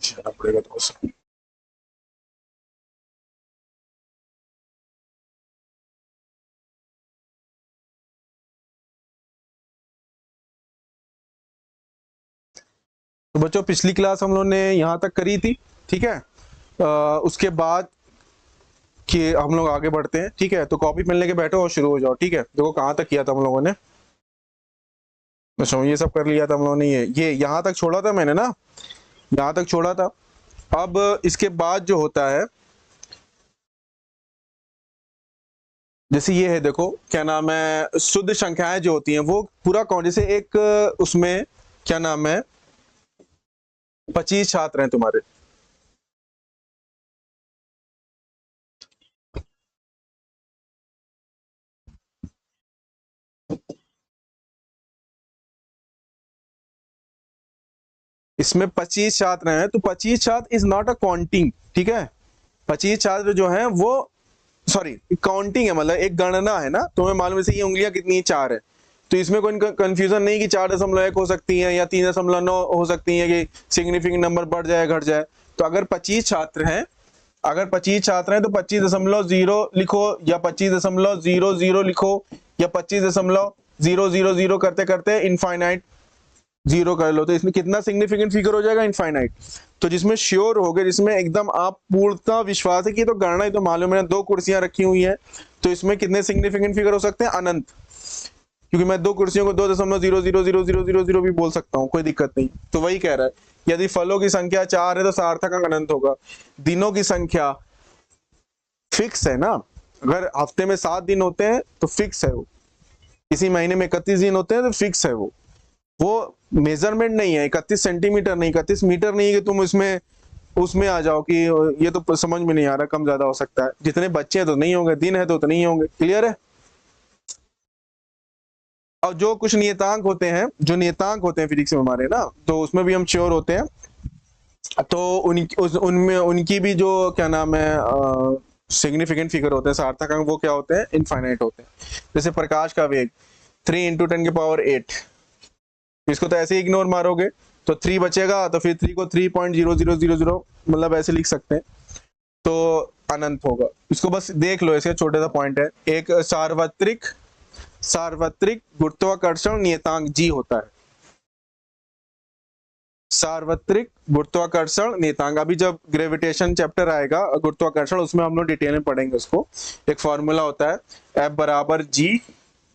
नीचे जाना पड़ेगा थोड़ा सा। तो बच्चों पिछली क्लास हम लोगों ने यहाँ तक करी थी, ठीक है। उसके बाद कि हम लोग आगे बढ़ते हैं, ठीक है। तो कॉपी पेन लेके बैठो और शुरू हो जाओ, ठीक है। देखो कहाँ तक किया था हम लोगों ने। अच्छा ये सब कर लिया था हम लोगों ने, ये यहाँ तक छोड़ा था मैंने ना, यहाँ तक छोड़ा था। अब इसके बाद जो होता है, जैसे ये है, देखो क्या नाम है, शुद्ध संख्याएं जो होती हैं वो पूरा कौन, जैसे एक उसमें क्या नाम है 25 छात्र हैं तुम्हारे, इसमें 25 छात्र हैं, तो 25 छात्र इज नॉट अ काउंटिंग, ठीक है। 25 छात्र जो हैं वो सॉरी काउंटिंग है, मतलब एक गणना है ना। तुम्हें मालूम है ये उंगलियां कितनी, 4 है। तो इसमें कोई कंफ्यूजन नहीं कि 4.1 हो सकती है या 3.9 हो सकती है कि सिग्निफिकेंट नंबर बढ़ जाए घट जाए। तो अगर 25 छात्र हैं, अगर 25 छात्र हैं तो 25.0 लिखो या 25.00 लिखो या 25.000 करते करते इनफाइनाइट जीरो कर लो। तो इसमें कितना सिग्निफिकेंट फिगर हो जाएगा, इनफाइनाइट। तो जिसमें श्योर हो गए, जिसमें एकदम आप पूर्णतः विश्वास है कि तो गणना ही तो मालूम है, 2 कुर्सियां रखी हुई हैं, तो इसमें कितने सिग्निफिकेंट फिगर हो सकते हैं, अनंत। क्योंकि मैं 2 कुर्सियों को 2.0000000 भी बोल सकता हूँ, कोई दिक्कत नहीं। तो वही कह रहा है, यदि फलों की संख्या 4 है तो सार्थक अंक अनंत होगा। दिनों की संख्या फिक्स है ना, अगर हफ्ते में 7 दिन होते हैं तो फिक्स है वो, किसी महीने में 31 दिन होते हैं तो फिक्स है वो मेजरमेंट नहीं है, 31 सेंटीमीटर नहीं, 31 मीटर नहीं कि तुम उसमें आ जाओ कि ये तो समझ में नहीं आ रहा, कम ज्यादा हो सकता है। जितने बच्चे हैं तो नहीं होंगे, दिन है तो नहीं होंगे, क्लियर है। और जो कुछ नियतांक होते हैं, जो नियतांक होते हैं फिजिक्स में हमारे ना, तो उसमें भी हम श्योर होते हैं। तो उनमें उनकी भी जो क्या नाम है सिग्निफिकेंट फिगर होते हैं, सार्थक अंक, वो क्या होते हैं, इनफाइनाइट होते हैं। जैसे प्रकाश का वेग 3 × 10⁸, इसको तो ऐसे ही इग्नोर मारोगे तो 3 बचेगा, तो फिर 3 को 3.0000 मतलब ऐसे लिख सकते हैं, तो अनंत होगा। इसको बस देख लो, इसका छोटा सा पॉइंट है। एक सार्वत्रिक गुरुत्वाकर्षण नियतांक जी होता है, सार्वत्रिक गुरुत्वाकर्षण नियतांक। अभी जब ग्रेविटेशन चैप्टर आएगा गुरुत्वाकर्षण, उसमें हम लोग डिटेल में पढ़ेंगे उसको। एक फॉर्मूला होता है F = G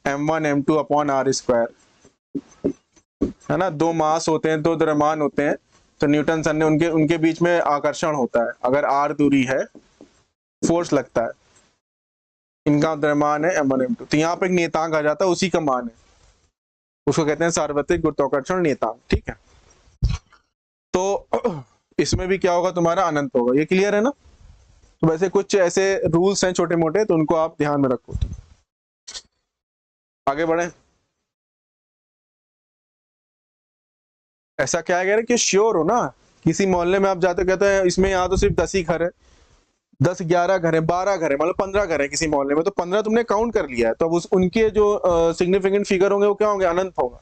m1m2/r², है ना। 2 मास होते हैं, 2 द्रव्यमान होते हैं, तो न्यूटन सर ने उनके बीच में आकर्षण होता है। अगर r दूरी है, फोर्स लगता है, इनका द्रव्यमान है m1 m2, तो यहाँ पे एक नियतांक आ जाता है, उसी का मान है, उसको कहते हैं सार्वत्रिक गुरुत्वाकर्षण नियतांक, ठीक है। तो इसमें भी क्या होगा, तुम्हारा अनंत होगा, ये क्लियर है ना। तो वैसे कुछ ऐसे रूल्स हैं छोटे मोटे, तो उनको आप ध्यान में रखो। आगे बढ़े। ऐसा क्या है कि श्योर हो ना, किसी मोहल्ले में आप जाते कहते हैं इसमें यहाँ तो सिर्फ 10 ही घर है, 10 11 घर है, 12 घर है, मतलब 15 घर है किसी मोहल्ले में, तो 15 तुमने काउंट कर लिया है, तो अब उनके जो सिग्निफिकेंट फिगर होंगे वो क्या होंगे, अनंत होगा।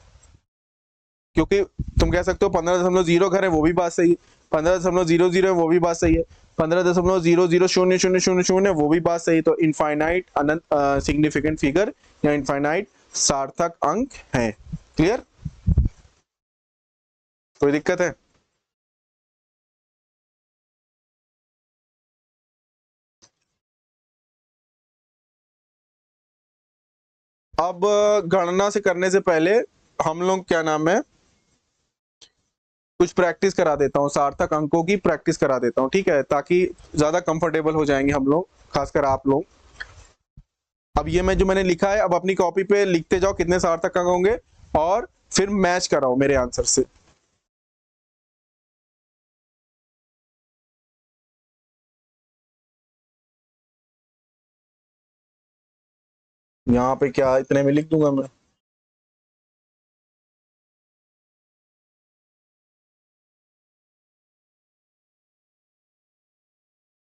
क्योंकि तुम कह सकते हो 15.0 घर है, वो भी बात सही है, 15.00 है वो भी बात सही है, 15.0000000 वो भी बात सही है। तो इनफाइनाइट अनंत सिग्निफिकेंट फिगर या इनफाइनाइट सार्थक अंक है, क्लियर, कोई दिक्कत है। अब गणना से करने से पहले हम लोग क्या नाम है कुछ प्रैक्टिस करा देता हूँ, सार्थक अंकों की प्रैक्टिस करा देता हूँ, ठीक है, ताकि ज्यादा कंफर्टेबल हो जाएंगे हम लोग, खासकर आप लोग। अब ये मैंने लिखा है, अब अपनी कॉपी पे लिखते जाओ कितने सार्थक अंक होंगे और फिर मैच कराओ मेरे आंसर से। यहाँ पे क्या इतने में लिख दूंगा मैं,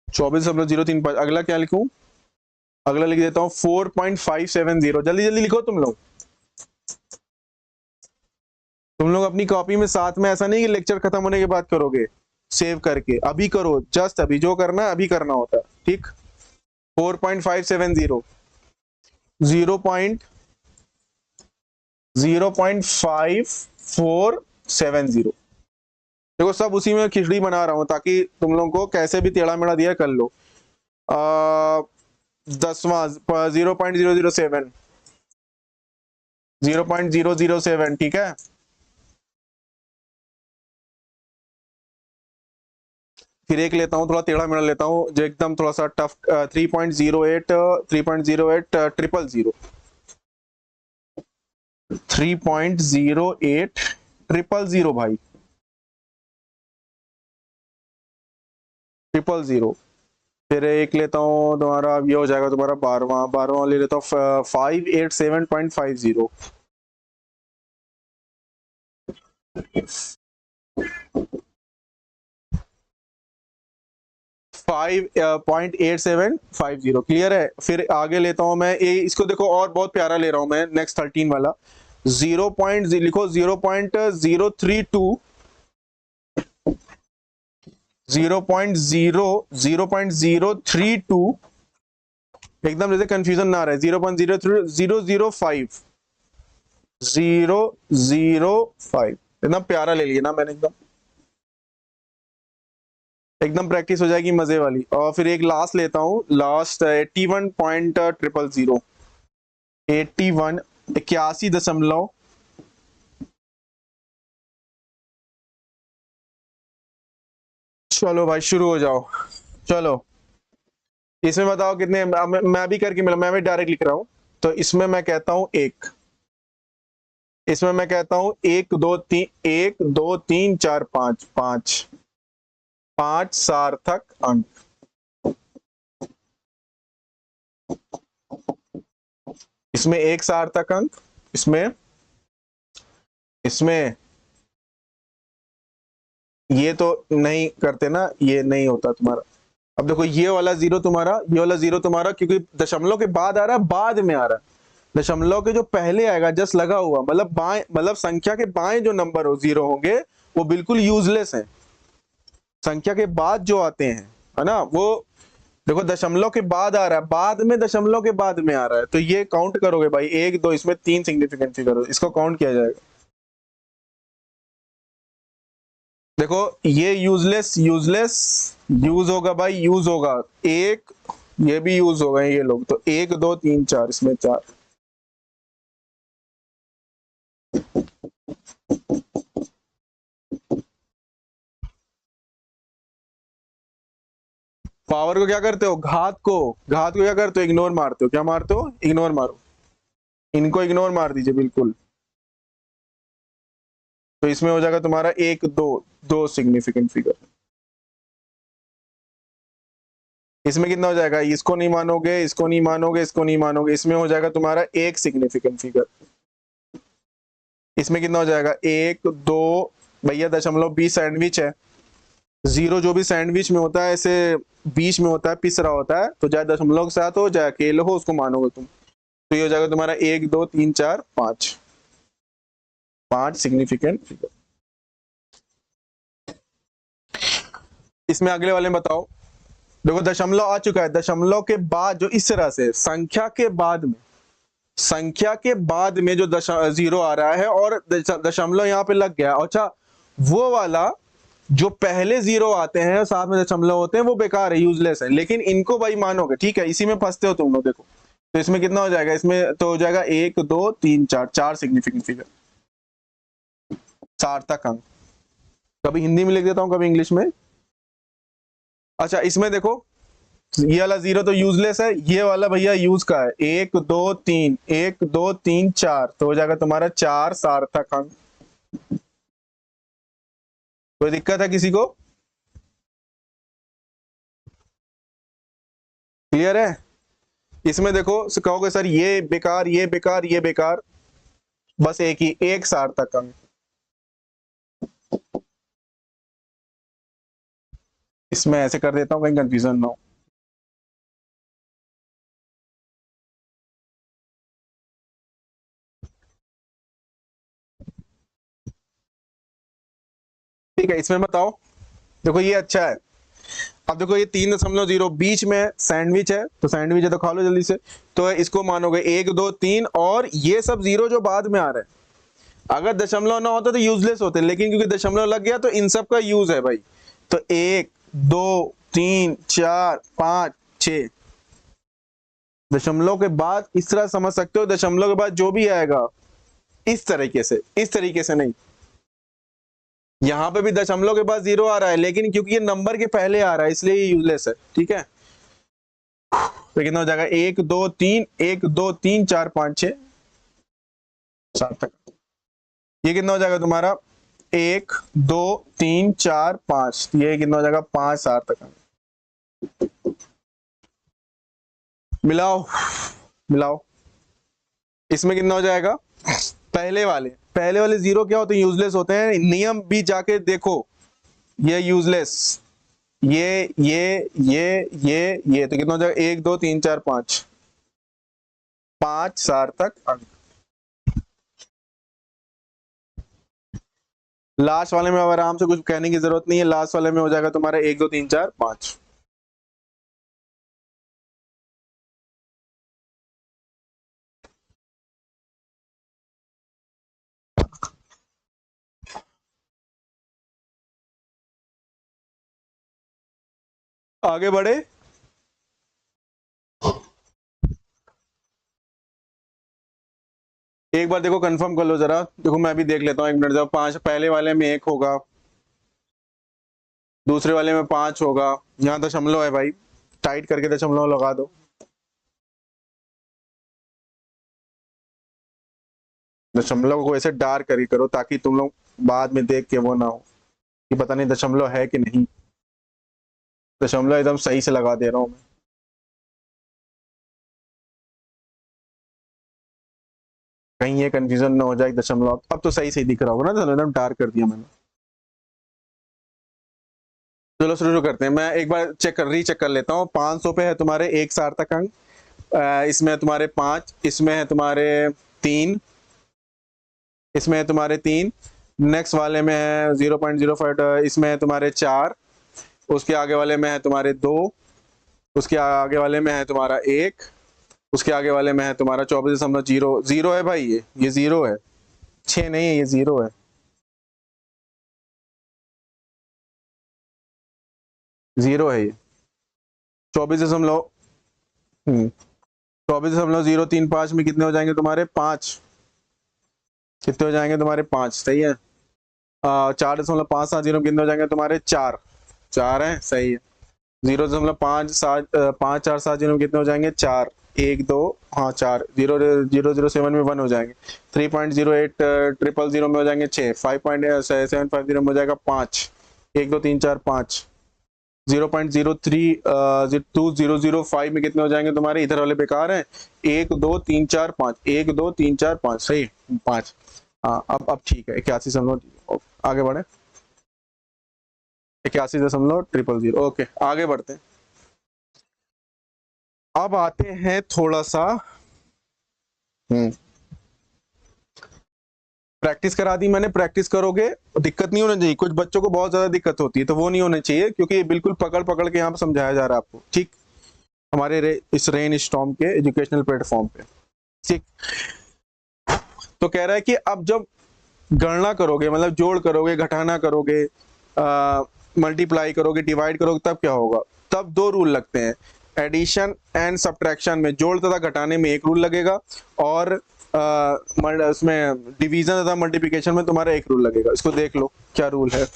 24.035। अगला क्या लिखूं, अगला लिख देता हूँ 4.570। जल्दी जल्दी लिखो तुम लोग। तुम लोग अपनी कॉपी में साथ में, ऐसा नहीं कि लेक्चर खत्म होने के बाद करोगे, सेव करके अभी करो, जस्ट अभी जो करना है अभी करना होता है, ठीक। 4.570 0.5470। देखो सब उसी में खिचड़ी बना रहा हूं ताकि तुम लोगों को कैसे भी टेढ़ा मेढ़ा दिया कर लो। 10वां 0.007, 0.007, ठीक है। फिर एक लेता हूँ थोड़ा टेढ़ा मेढ़ा लेता हूँ जो एकदम थोड़ा सा टफ, 3.08 3.08 3.08 भाई, 000। फिर एक लेता हूँ तुम्हारा, ये हो जाएगा तुम्हारा 12वां ले लेता हूँ 587.50। 5.8750 क्लियर है। फिर आगे लेता हूं मैं इसको, देखो और बहुत प्यारा ले रहा हूं मैं, नेक्स्ट 13 वाला। लिखो 0.032, 0.032, एकदम जैसे कंफ्यूजन ना आ रहा है, 0.03005, 005 एकदम प्यारा ले लिया ना मैंने, एकदम एकदम प्रैक्टिस हो जाएगी मजे वाली। और फिर एक लास्ट लेता हूं, लास्ट 81.000, 81, 81., चलो भाई शुरू हो जाओ। चलो इसमें बताओ कितने, मैं भी करके मिला, मैं भी डायरेक्ट लिख रहा हूं। तो इसमें मैं कहता हूं एक, इसमें मैं कहता हूं 1 2 3 5, 5 सार्थक अंक। इसमें एक सार्थक अंक, इसमें इसमें ये तो नहीं करते ना, ये नहीं होता तुम्हारा। अब देखो ये वाला जीरो तुम्हारा, ये वाला जीरो तुम्हारा, क्योंकि दशमलव के बाद आ रहा है, बाद में आ रहा है। दशमलव के जो पहले आएगा जस्ट लगा हुआ, मतलब बाएं, मतलब संख्या के बाएं जो नंबर हो जीरो होंगे वो बिल्कुल यूजलेस है। संख्या के बाद जो आते हैं, है ना, वो देखो दशमलव के बाद आ रहा है, बाद में दशमलव के बाद में आ रहा है, तो ये काउंट करोगे भाई, 1 2, इसमें 3 सिग्निफिकेंट फिगर, इसको काउंट किया जाएगा। देखो ये यूजलेस, यूजलेस यूज होगा भाई, यूज होगा एक, ये भी यूज हो गए ये लोग, तो 1 2 3 4, इसमें 4। पावर को क्या करते हो, घात को क्या करते हो, इग्नोर मारते हो, क्या मारते हो, इग्नोर मारो, इनको इग्नोर मार दीजिए बिल्कुल। तो इसमें हो जाएगा तुम्हारा 1 2, 2 सिग्निफिकेंट फिगर। इसमें कितना हो जाएगा, इसको नहीं मानोगे, इसको नहीं मानोगे, इसको नहीं मानोगे, इसमें हो जाएगा तुम्हारा 1 सिग्निफिकेंट फिगर। इसमें कितना हो जाएगा, 1 2, भैया दशमलव 20 सैंडविच है, जीरो जो भी सैंडविच में होता है ऐसे बीच में होता है, पिस रहा होता है, तो चाहे दशमलव के साथ हो चाहे अकेले हो, उसको मानोगे तुम। तो ये हो जाएगा तुम्हारा 1 2 3 4 5, 5 सिग्निफिकेंट फिगर। इसमें अगले वाले में बताओ, देखो दशमलव आ चुका है, दशमलव के बाद जो इस तरह से संख्या के बाद में, संख्या के बाद में जो जीरो आ रहा है और दशमलव यहाँ पे लग गया, अच्छा वो वाला जो पहले जीरो आते हैं साथ में दशमलव होते हैं वो बेकार है, यूजलेस है, लेकिन इनको भाई मानोगे, ठीक है, इसी में फंसते हो तुम लोग। देखो तो इसमें कितना हो जाएगा, इसमें तो हो जाएगा 1 2 3 4, 4 सिग्निफिकेंट फिगर, सार्थक अंक। कभी हिंदी में लिख देता हूं, कभी इंग्लिश में। अच्छा इसमें देखो ये वाला जीरो तो यूजलेस है, ये वाला भैया यूज का है, 1 2 3, 1 2 3 4, तो हो जाएगा तुम्हारा 4 सार्थक अंक। कोई दिक्कत है किसी को, क्लियर है। इसमें देखो कहोगे सर ये बेकार, ये बेकार, ये बेकार, बस एक ही, एक सार्थक अंक। इसमें ऐसे कर देता हूं कहीं कंफ्यूजन ना हो। ठीक है इसमें बताओ, देखो ये अच्छा है। अब देखो ये 3.0 बीच में सैंडविच है, तो सैंडविच है तो खा लो जल्दी से। तो इसको मानोगे 1 2 3, और ये सब जीरो जो बाद में आ रहे हैं, अगर दशमलव ना होता तो यूजलेस होते, लेकिन क्योंकि दशमलव लग गया तो इन सब का यूज है भाई। तो 1 2 3 4 5 6, दशमलव के बाद इस तरह समझ सकते हो, दशमलव के बाद जो भी आएगा इस तरीके से, इस तरीके से नहीं। यहां पे भी दशमलव के बाद जीरो आ रहा है, लेकिन क्योंकि ये नंबर के पहले आ रहा है इसलिए ये यूजलेस है, ठीक है। तो कितना हो जाएगा 1 2 3 1 2 3 4 5 6 7 तक। ये कितना हो जाएगा तुम्हारा 1 2 3 4 5, ये कितना हो जाएगा 5 7 तक। मिलाओ मिलाओ, इसमें कितना हो जाएगा, पहले वाले जीरो क्या होते हैं, यूजलेस होते हैं। नियम भी जाके देखो, ये यूजलेस, ये तो कितना हो जाएगा 1 2 3 4 5 5 4 तक। लास्ट वाले में अब आराम से कुछ कहने की जरूरत नहीं है, लास्ट वाले में हो जाएगा तुम्हारा 1 2 3 4 5। आगे बढ़े, एक बार देखो कंफर्म कर लो जरा, देखो मैं भी देख लेता हूँ 1 मिनट। जब 5 पहले वाले में 1 होगा, दूसरे वाले में 5 होगा, यहाँ दशमलव है भाई, टाइट करके दशमलव लगा दो। दशमलव को ऐसे डार्क करी करो ताकि तुम लोग बाद में देख के वो ना हो कि पता नहीं दशमलव है कि नहीं। दशमलव एकदम सही से लगा दे रहा हूं मैं। कहीं ये कंफ्यूजन ना हो जाए दशमलव। अब तो सही दिख रहा होगा ना, तो एकदम डार्क कर दिया मैंने। चलो शुरू करते हैं, मैं एक बार रीचेक कर लेता हूँ। 500 पे है तुम्हारे एक सार्थक अंक, इसमें है तुम्हारे 5, इसमें है तुम्हारे 3, इसमें है तुम्हारे 3, नेक्स्ट वाले में है 0.05, इसमें है तुम्हारे 4, उसके आगे वाले में है तुम्हारे 2, उसके आगे वाले में है तुम्हारा 1, उसके आगे वाले में है तुम्हारा 24.0 है भाई, ये 0 है, 6 नहीं है, ये 0 है, 0 है ये। 24.035 में कितने हो जाएंगे तुम्हारे 5, कितने हो जाएंगे तुम्हारे 5, सही है। 4.570 कितने हो जाएंगे तुम्हारे 4, 4 है, सही है। 0.5470 कितने हो जाएंगे 4, 1 2, हाँ 4, 0.007 में 1 हो जाएंगे। 3.0800 में हो जाएंगे 6, 5.750 में हो जाएगा 5, 1 2 3 4 5। 0.032005 में कितने हो जाएंगे तुम्हारे, इधर वाले बेकार हैं, 1 2 3 4 5, 1 2 3 4 5, सही 5। हाँ अब ठीक है, 81.0, आगे बढ़े, 81.000, ओके आगे बढ़ते हैं। अब आते हैं थोड़ा सा प्रैक्टिस करा दी मैंने, प्रैक्टिस करोगे दिक्कत नहीं होनी चाहिए। कुछ बच्चों को बहुत ज्यादा दिक्कत होती है, तो वो नहीं होनी चाहिए, क्योंकि बिल्कुल पकड़ पकड़ के यहाँ पे समझाया जा रहा है आपको, ठीक, हमारे इस रेन स्टॉर्म के एजुकेशनल प्लेटफॉर्म पे, ठीक। तो कह रहा है कि अब जब गणना करोगे, मतलब जोड़ करोगे, घटाना करोगे, मल्टीप्लाई करोगे, डिवाइड करोगे, तब क्या होगा, तब 2 रूल लगते हैं। एडिशन एंड सब्ट्रैक्शन में जोड़ तथा घटाने में 1 रूल लगेगा, और उसमें डिवीजन तथा मल्टीप्लिकेशन में तुम्हारा 1 रूल लगेगा। इसको देख लो क्या रूल है।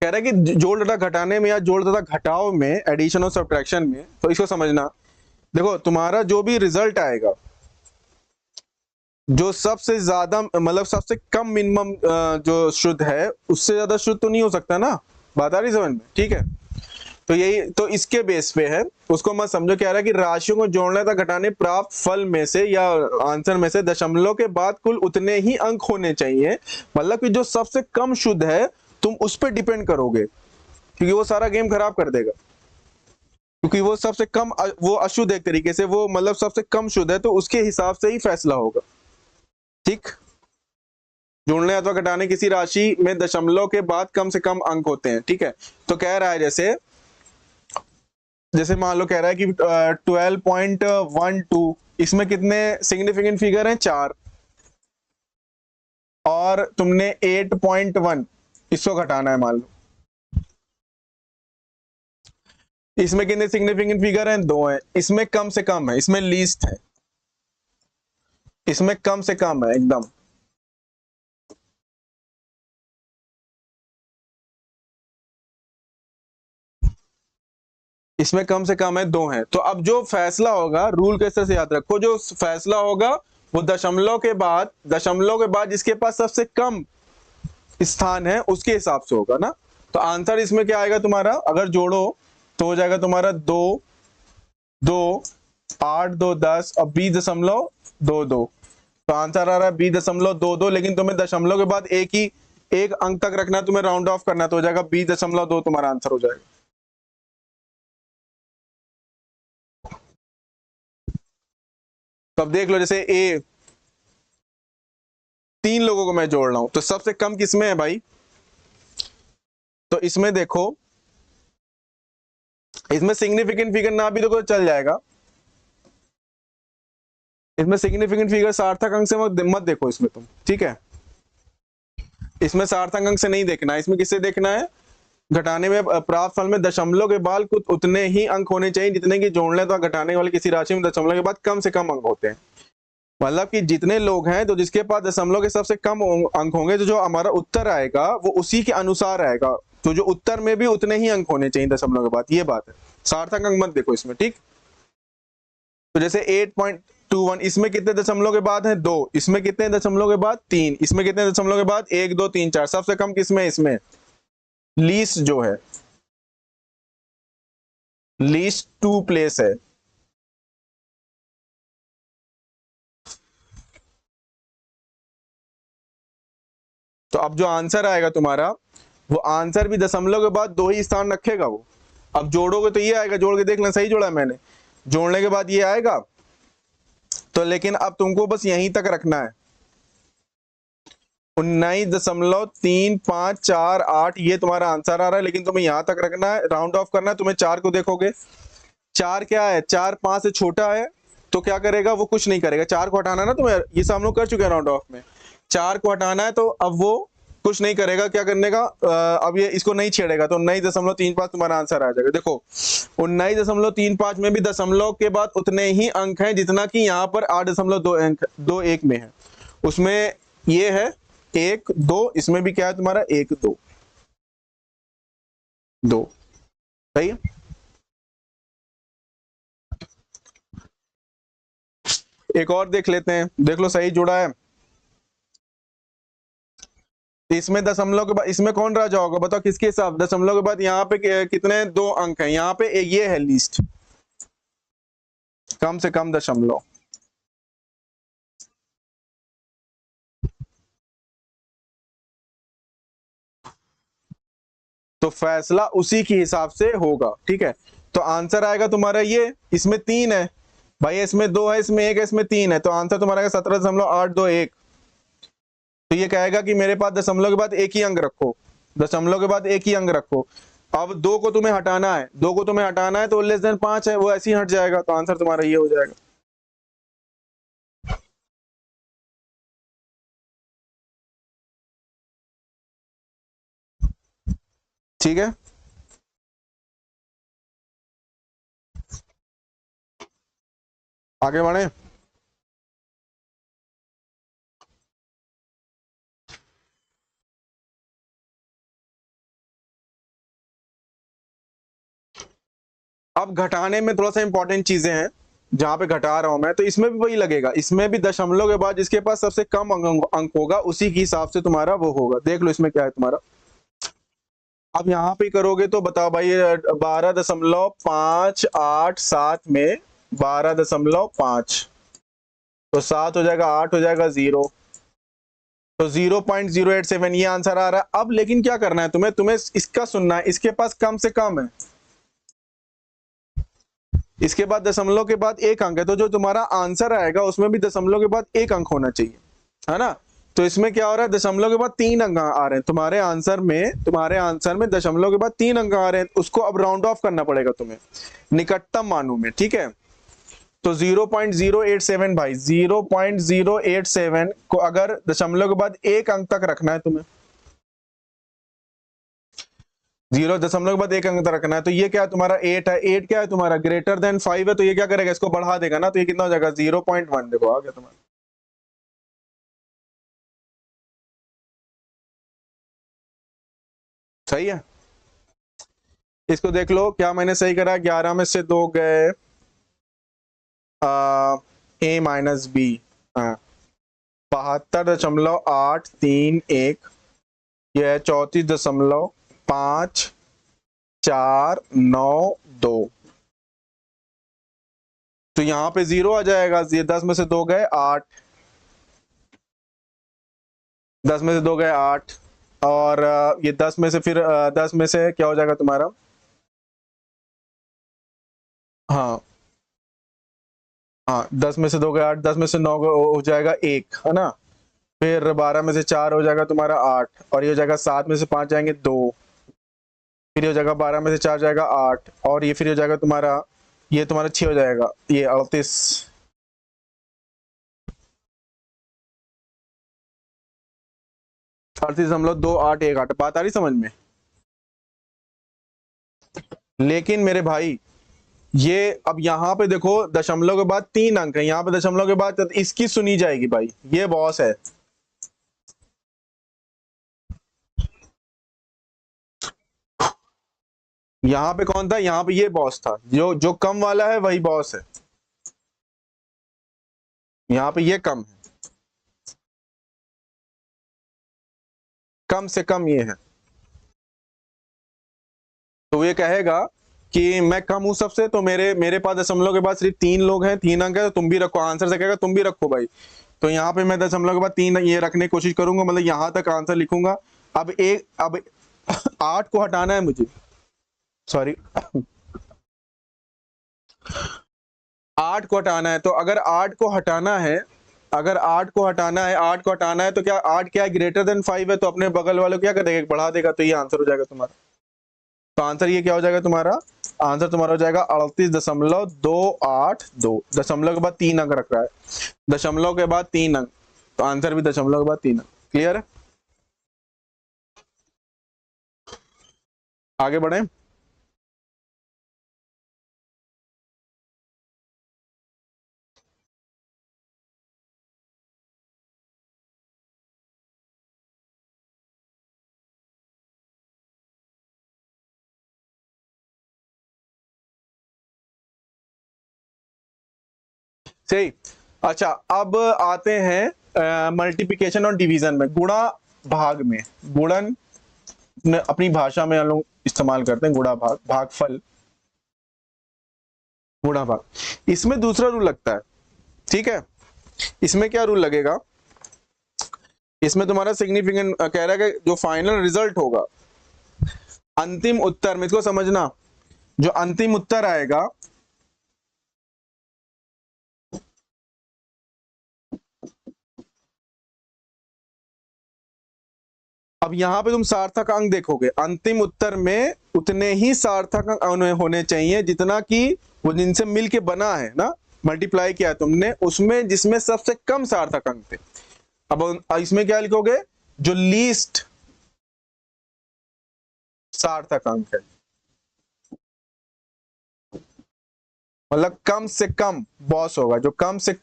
कह रहा है कि जोड़ तथा घटाने में या जोड़ तथा घटाव में, एडिशन और सब्ट्रैक्शन में, तो इसको समझना, देखो तुम्हारा जो भी रिजल्ट आएगा, जो सबसे ज्यादा मतलब सबसे कम मिनिमम जो शुद्ध है, उससे ज्यादा शुद्ध तो नहीं हो सकता ना, बात आ रही समझ में, ठीक है। तो यही तो इसके बेस पे है, उसको मत समझो। कह रहा है कि राशियों को जोड़ने तथा घटाने प्राप्त फल में से या आंसर में से दशमलव के बाद कुल उतने ही अंक होने चाहिए, मतलब कि जो सबसे कम शुद्ध है तुम उस पर डिपेंड करोगे, क्योंकि वो सारा गेम खराब कर देगा, क्योंकि वो सबसे कम वो अशुद्ध एक तरीके से, वो मतलब सबसे कम शुद्ध है, तो उसके हिसाब से ही फैसला होगा। ठीक, जोड़ने अथवा घटाने किसी राशि में दशमलव के बाद कम से कम अंक होते हैं। ठीक है, तो कह रहा है जैसे मान लो कह रहा है कि 12.12, इसमें कितने सिग्निफिकेंट फिगर हैं? 4। और तुमने 8.1 इसको घटाना है, मान लो इसमें कितने सिग्निफिकेंट फिगर हैं? 2 हैं। इसमें कम से कम है, इसमें लीस्ट है, इसमें कम से कम है एकदम। इसमें कम से कम है 2 है। तो अब जो फैसला होगा, रूल कैसे से याद रखो, जो फैसला होगा वो दशमलव के बाद जिसके पास सबसे कम स्थान है उसके हिसाब से होगा ना। तो आंसर इसमें क्या आएगा तुम्हारा, अगर जोड़ो तो हो जाएगा तुम्हारा 2, 2, 8, 2, 10 और 20.22। तो आंसर आ रहा है 20.22, लेकिन तुम्हें दशमलव के बाद एक अंक तक रखना है, तुम्हें राउंड ऑफ करना है, तो हो जाएगा 20.2 तुम्हारा आंसर हो जाएगा। तो अब देख लो, जैसे ए 3 लोगों को मैं जोड़ रहा हूं, तो सबसे कम किसमें है भाई? तो इसमें देखो, इसमें सिग्निफिकेंट फिगर ना भी देखो तो चल जाएगा। इसमें सिग्निफिकेंट फिगर सार्थक अंक से मत देखो इसमें तुम, ठीक है, इसमें सार्थक अंक से नहीं देखना है। इसमें किससे देखना है? घटाने में प्राप्त फल में दशमलव के बाद कुछ उतने ही अंक होने चाहिए जितने की जोड़ने तो घटाने वाले किसी राशि में दशमलव के बाद कम से कम अंक होते हैं। मतलब कि जितने लोग हैं, तो जिसके पास दशमलव के सबसे कम अंक होंगे, तो जो हमारा उत्तर आएगा वो उसी के अनुसार आएगा। तो जो उत्तर में भी उतने ही अंक होने चाहिए दशमलव के बाद, ये बात है। सार्थक अंक मत देखो इसमें, ठीक। तो जैसे 8.21, इसमें कितने दशमलव के बाद है? 2। इसमें कितने दशमलव के बाद? 3। इसमें कितने दशमलव के बाद? 1, 2, 3, 4। सबसे कम किसमें? इसमें लीस्ट जो है, लीस्ट 2 प्लेस है। तो अब जो आंसर आएगा तुम्हारा, वो आंसर भी दशमलव के बाद 2 ही स्थान रखेगा वो। अब जोड़ोगे तो ये आएगा, जोड़ के देख लेना, सही जोड़ा है मैंने। जोड़ने के बाद ये आएगा, तो लेकिन अब तुमको बस यहीं तक रखना है। 19.3548 ये तुम्हारा आंसर आ रहा है, लेकिन तुम्हें यहां तक रखना है, राउंड ऑफ करना है। तुम्हें 4 को देखोगे, 4 क्या है? 4 5 से छोटा है, तो क्या करेगा वो? कुछ नहीं करेगा। 4 को हटाना ना तुम्हें, ये सब हम लोग कर चुके हैं राउंड ऑफ में। 4 को हटाना है, तो अब वो कुछ नहीं करेगा। क्या करने का? अब ये इसको नहीं छेड़ेगा, तो 19.35 तुम्हारा आंसर आ जाएगा। देखो 19.35 में भी दशमलव के बाद उतने ही अंक हैं जितना कि यहाँ पर 8.21 में है। उसमें ये है 1, 2, इसमें भी क्या है तुम्हारा? 1, 2, 2। सही है। एक और देख लेते हैं, देख लो सही जुड़ा है। इसमें दशमलव के बाद इसमें कौन राजा होगा बताओ, किसके हिसाब? दशमलव के बाद यहाँ पे कितने 2 अंक हैं, यहाँ पे ये है लीस्ट, कम से कम दशमलव। तो फैसला उसी के हिसाब से होगा, ठीक है। तो आंसर आएगा तुम्हारा ये, इसमें 3 है भाई, इसमें 2 है, इसमें 1 है, इसमें 3 है, तो आंसर तुम्हारा आएगा 17.821। तो ये कहेगा कि मेरे पास दशमलव के बाद एक ही अंक रखो, दशमलव के बाद एक ही अंक रखो। अब 2 को तुम्हें हटाना है, 2 को तुम्हें हटाना है, तो लेस देन 5 है, वो ऐसे ही हट जाएगा। तो आंसर तुम्हारा ये हो जाएगा। ठीक है, आगे बढ़े। अब घटाने में थोड़ा सा इंपॉर्टेंट चीजें हैं, जहां पे घटा रहा हूं मैं, तो इसमें भी वही लगेगा। इसमें भी दशमलव के बाद जिसके पास सबसे कम अंक होगा उसी के हिसाब से तुम्हारा वो होगा। देख लो इसमें क्या है तुम्हारा। अब यहाँ पे करोगे तो बताओ भाई, 12.587 में 12.5, तो 7 हो जाएगा, 8 हो जाएगा, 0। तो 0.087 ये आंसर आ रहा है। अब लेकिन क्या करना है तुम्हें, तुम्हें इसका सुनना है, इसके पास कम से कम है, इसके बाद दशमलव के बाद एक अंक है, तो जो तुम्हारा आंसर आएगा उसमें भी दशमलव के बाद एक अंक होना चाहिए, है ना। तो इसमें क्या हो रहा है, दशमलव के बाद 3 अंक आ रहे हैं तुम्हारे आंसर में, तुम्हारे आंसर में दशमलव के बाद 3 अंक आ रहे हैं, उसको अब राउंड ऑफ करना पड़ेगा तुम्हें निकटतम मानों में, ठीक है। तो 0.087 भाई, 0.087 को अगर दशमलव के बाद एक अंक तक रखना है तुम्हें, 0 दशमलव के बाद एक अंक तक रखना है, तो ये क्या है तुम्हारा 8 है, 8 क्या है तुम्हारा ग्रेटर देन 5 है, तो ये क्या करेगा, इसको बढ़ा देगा ना, तो ये कितना हो जाएगा 0.1, देखो आ गया तुम्हारा। सही है, इसको देख लो क्या मैंने सही करा, 11 में से 2 गए a माइनस बी, 72.831, यह है 34.5492, तो यहां पे 0 आ जाएगा, ये 10 में से 2 गए 8, 10 में से 2 गए 8, और ये 10 में से फिर 10 में से क्या हो जाएगा तुम्हारा, हाँ हाँ 10 में से 2 गए 8, 10 में से 9 हो जाएगा 1, है ना। फिर 12 में से 4 हो जाएगा तुम्हारा 8, और ये हो जाएगा 7 में से 5 जाएंगे 2, फिर ये हो जाएगा 12 में से 4 जाएगा 8, और ये फिर हो जाएगा तुम्हारा, ये तुम्हारा 6 हो जाएगा, ये 38, 38.281, बात आ रही समझ में। लेकिन मेरे भाई ये अब यहाँ पे देखो दशमलव के बाद 3 अंक है, यहाँ पे दशमलव के बाद इसकी सुनी जाएगी भाई, ये बॉस है। यहाँ पे कौन था, यहाँ पे ये बॉस था, जो कम वाला है वही बॉस है, यहाँ पे ये कम है, कम से कम ये है, तो ये कहेगा कि मैं कम हूं सबसे, तो मेरे पास दशमलव के बाद सिर्फ 3 लोग हैं, 3 अंक है, तो तुम भी रखो, आंसर से कहेगा तुम भी रखो भाई। तो यहाँ पे मैं दशमलव के बाद 3 ये रखने की कोशिश करूंगा, मतलब यहां तक आंसर लिखूंगा। अब 8 को हटाना है मुझे, सॉरी 8 को हटाना है, तो अगर 8 को हटाना है, अगर 8 को हटाना है, 8 को हटाना है, तो क्या 8 क्या है ग्रेटर देन 5 है, तो अपने बगल वाले को क्या करेगा, बढ़ा देगा, तो ये आंसर हो जाएगा तुम्हारा। तो आंसर ये क्या हो जाएगा तुम्हारा, आंसर तुम्हारा हो जाएगा 38.282, दशमलव के बाद 3 अंक रख रहा है, दशमलव के बाद 3 अंक, तो आंसर भी दशमलव के बाद 3 अंक। क्लियर है, आगे बढ़े। सही, अच्छा अब आते हैं मल्टीप्लिकेशन और डिवीजन में, गुणा भाग में, गुणन अपनी भाषा में हम लोग इस्तेमाल करते हैं, गुणा भाग, भागफल, गुणा भाग, इसमें दूसरा रूल लगता है, ठीक है। इसमें क्या रूल लगेगा, इसमें तुम्हारा सिग्निफिकेंट कह रहा है कि जो फाइनल रिजल्ट होगा, अंतिम उत्तर में, इसको समझना, जो अंतिम उत्तर आएगा अब यहाँ पे तुम सार्थक अंक देखोगे, अंतिम उत्तर में उतने ही सार्थक अंक होने चाहिए जितना कि वो जिनसे मिलके बना है ना, मल्टीप्लाई किया है तुमने उसमें, जिसमें सबसे कम सार्थक अंक थे। अब इसमें क्या लिखोगे, जो लीस्ट सार्थक अंक है, मतलब कम से कम बॉस होगा, जो कम से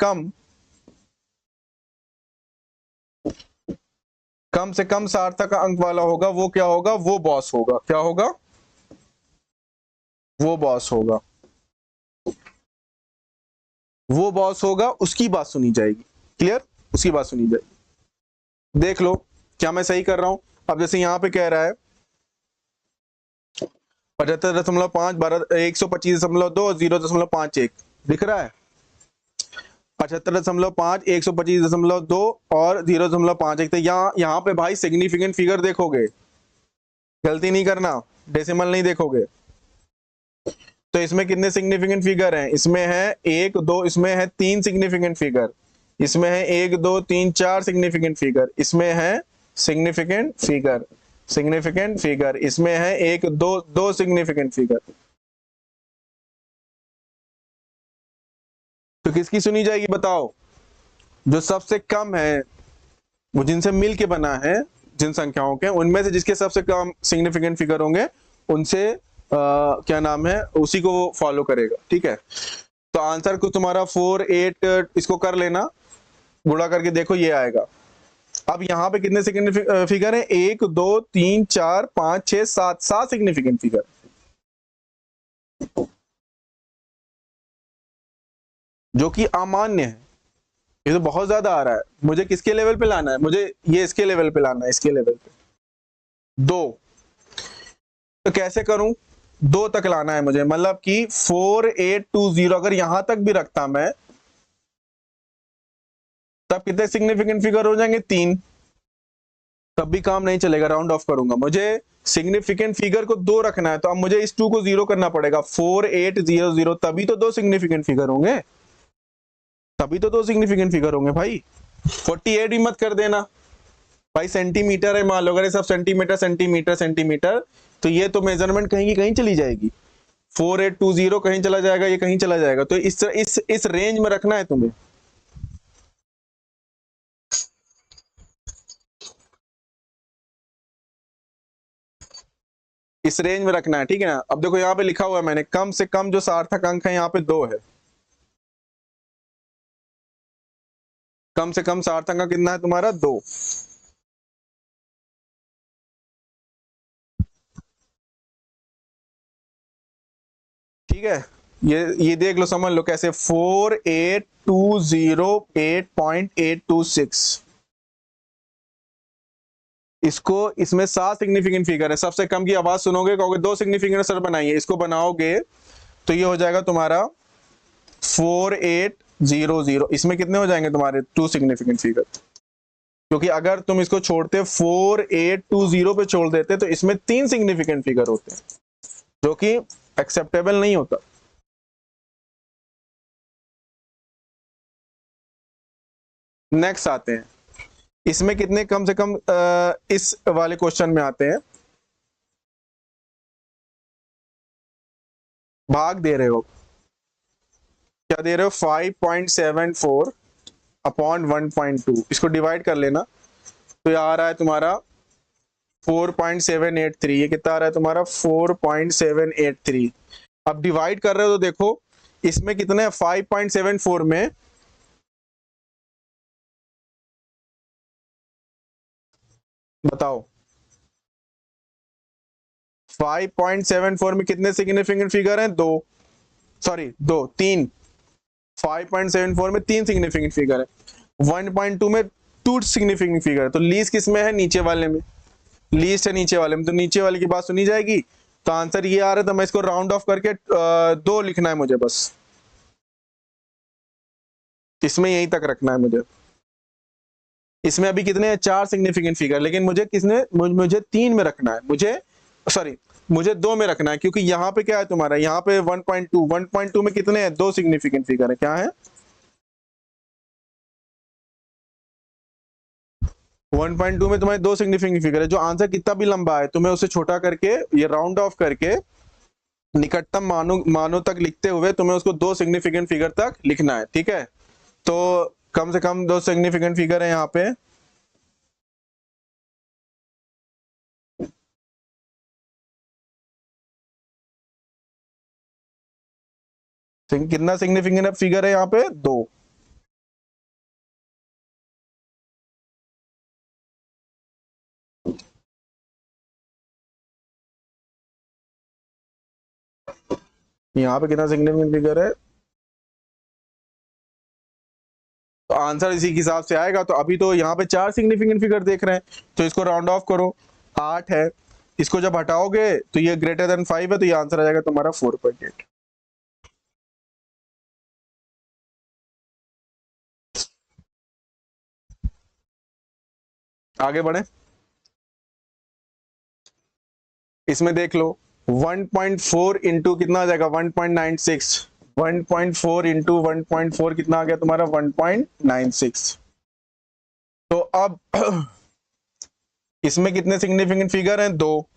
कम सार्थक अंक वाला होगा, वो क्या होगा, वो बॉस होगा, क्या होगा, वो बॉस होगा, वो बॉस होगा, उसकी बात सुनी जाएगी। क्लियर, उसकी बात सुनी जाएगी। देख लो क्या मैं सही कर रहा हूं। अब जैसे यहां पे कह रहा है 75.5, 125.2, 0.51 दिख रहा है, 75.5, 125.2 और 0.51। तो यहाँ पे भाई सिग्निफिकेंट फिगर देखोगे, गलती नहीं करना, डेसिमल नहीं देखोगे। तो इसमें कितने सिग्निफिकेंट फिगर हैं? इसमें है 1 2, इसमें है 3 सिग्निफिकेंट फिगर, इसमें है 1 2 3 4 सिग्निफिकेंट फिगर, इसमें है सिग्निफिकेंट फिगर, सिग्निफिकेंट फिगर, इसमें है 1 2 2 सिग्निफिकेंट फिगर। तो किसकी सुनी जाएगी बताओ? जो सबसे कम है, वो जिनसे मिल के बना है, जिन संख्याओं के, उनमें से जिसके सबसे कम सिग्निफिकेंट फिगर होंगे उनसे क्या नाम है, उसी को वो फॉलो करेगा। ठीक है, तो आंसर को तुम्हारा 4 8, इसको कर लेना, गुणा करके देखो ये आएगा। अब यहाँ पे कितने सिग्निफिकेंट फिगर है? 1 2 3 4 5 6 7, 7 सिग्निफिकेंट फिगर, जो कि अमान्य है। ये तो बहुत ज्यादा आ रहा है, मुझे किसके लेवल पे लाना है? मुझे ये इसके लेवल पे लाना है, इसके लेवल पे 2। तो कैसे करूं? 2 तक लाना है मुझे, मतलब कि 4 8 2 0 अगर यहां तक भी रखता मैं, तब कितने सिग्निफिकेंट फिगर हो जाएंगे? 3। तब भी काम नहीं चलेगा, राउंड ऑफ करूंगा। मुझे सिग्निफिकेंट फिगर को 2 रखना है, तो अब मुझे इस 2 को 0 करना पड़ेगा। 4 8 0 0, तभी तो 2 सिग्निफिकेंट फिगर होंगे, तभी तो 2 सिग्निफिकेंट फिगर होंगे भाई। 48 भी मत कर देना भाई, सेंटीमीटर है, मान लो अगर ये सब सेंटीमीटर सेंटीमीटर सेंटीमीटर, तो ये तो मेजरमेंट कहीं की कहीं चली जाएगी। 4820 कहीं चला जाएगा, ये कहीं चला जाएगा। तो इस रेंज में रखना है तुम्हें। इस रेंज में रखना है, ठीक है ना। अब देखो यहाँ पे लिखा हुआ है मैंने, कम से कम जो सार्थक अंक है यहाँ पे 2 है। कम से कम सार्थक अंक कितना है तुम्हारा? 2। ठीक है, ये देख लो, समझ लो कैसे। 48208.826, इसको, इसमें 7 सिग्निफिकेंट फिगर है। सबसे कम की आवाज सुनोगे, कहोगे 2 सिग्निफिकेंट सर बनाइए, इसको बनाओगे तो ये हो जाएगा तुम्हारा 4800। इसमें कितने हो जाएंगे तुम्हारे? 2 सिग्निफिकेंट फिगर। क्योंकि अगर तुम इसको छोड़ते 4820 पे छोड़ देते, तो इसमें 3 सिग्निफिकेंट फिगर होते हैं, जो कि एक्सेप्टेबल नहीं होता। नेक्स्ट आते हैं, इसमें कितने कम से कम इस वाले क्वेश्चन में आते हैं, भाग दे रहे हो, क्या दे रहे हो? 5.74 अपॉन 1.2, इसको डिवाइड कर लेना, तो ये आ रहा है तुम्हारा 4.783। ये कितना आ रहा है तुम्हारा? 4.783। अब डिवाइड कर रहे हो तो देखो इसमें कितने? 5.74 में बताओ, 5.74 में कितने सिग्निफिकेंट फिगर हैं? 2, सॉरी 2 3। 5.74 में 3 सिग्निफिकेंट फिगर है, 1.2 में 2 सिग्निफिकेंट फिगर है। तो लीस्ट किस में है? नीचे वाले में। लीस्ट है नीचे वाले में, तो नीचे वाले की बात सुनी जाएगी। तो आंसर ये आ रहा है, तो मैं इसको राउंड ऑफ करके 2 लिखना है मुझे, बस इसमें यहीं तक रखना है मुझे। इसमें अभी कितने हैं? 4 सिग्निफिकेंट फिगर, लेकिन मुझे मुझे 3 में रखना है, मुझे 2 में रखना है। क्योंकि यहाँ पे क्या है तुम्हारा? यहाँ पे 1.2 में कितने हैं? 2 सिग्निफिकेंट फिगर है। क्या है? 1.2 में तुम्हारे 2 सिग्निफिकेंट फिगर है। जो आंसर कितना भी लंबा है, तुम्हें उसे छोटा करके, ये राउंड ऑफ करके निकटतम मानों तक लिखते हुए तुम्हें उसको 2 सिग्निफिकेंट फिगर तक लिखना है। ठीक है, तो कम से कम 2 सिग्निफिकेंट फिगर है यहाँ पे। कितना सिग्निफिकेंट फिगर है यहाँ पे? 2। यहाँ पे कितना सिग्निफिकेंट फिगर है? तो आंसर इसी के हिसाब से आएगा। तो अभी तो यहाँ पे 4 सिग्निफिकेंट फिगर देख रहे हैं, तो इसको राउंड ऑफ करो, 8 है। इसको जब हटाओगे तो ये ग्रेटर देन 5 है, तो ये आंसर आ जाएगा तुम्हारा 4.8। आगे बढ़े, इसमें देख लो 1.4 इंटू कितना आ जाएगा 1.96, 1.4 इंटू 1.4 कितना आ गया तुम्हारा 1.96। तो अब इसमें कितने सिग्निफिकेंट फिगर हैं, दो,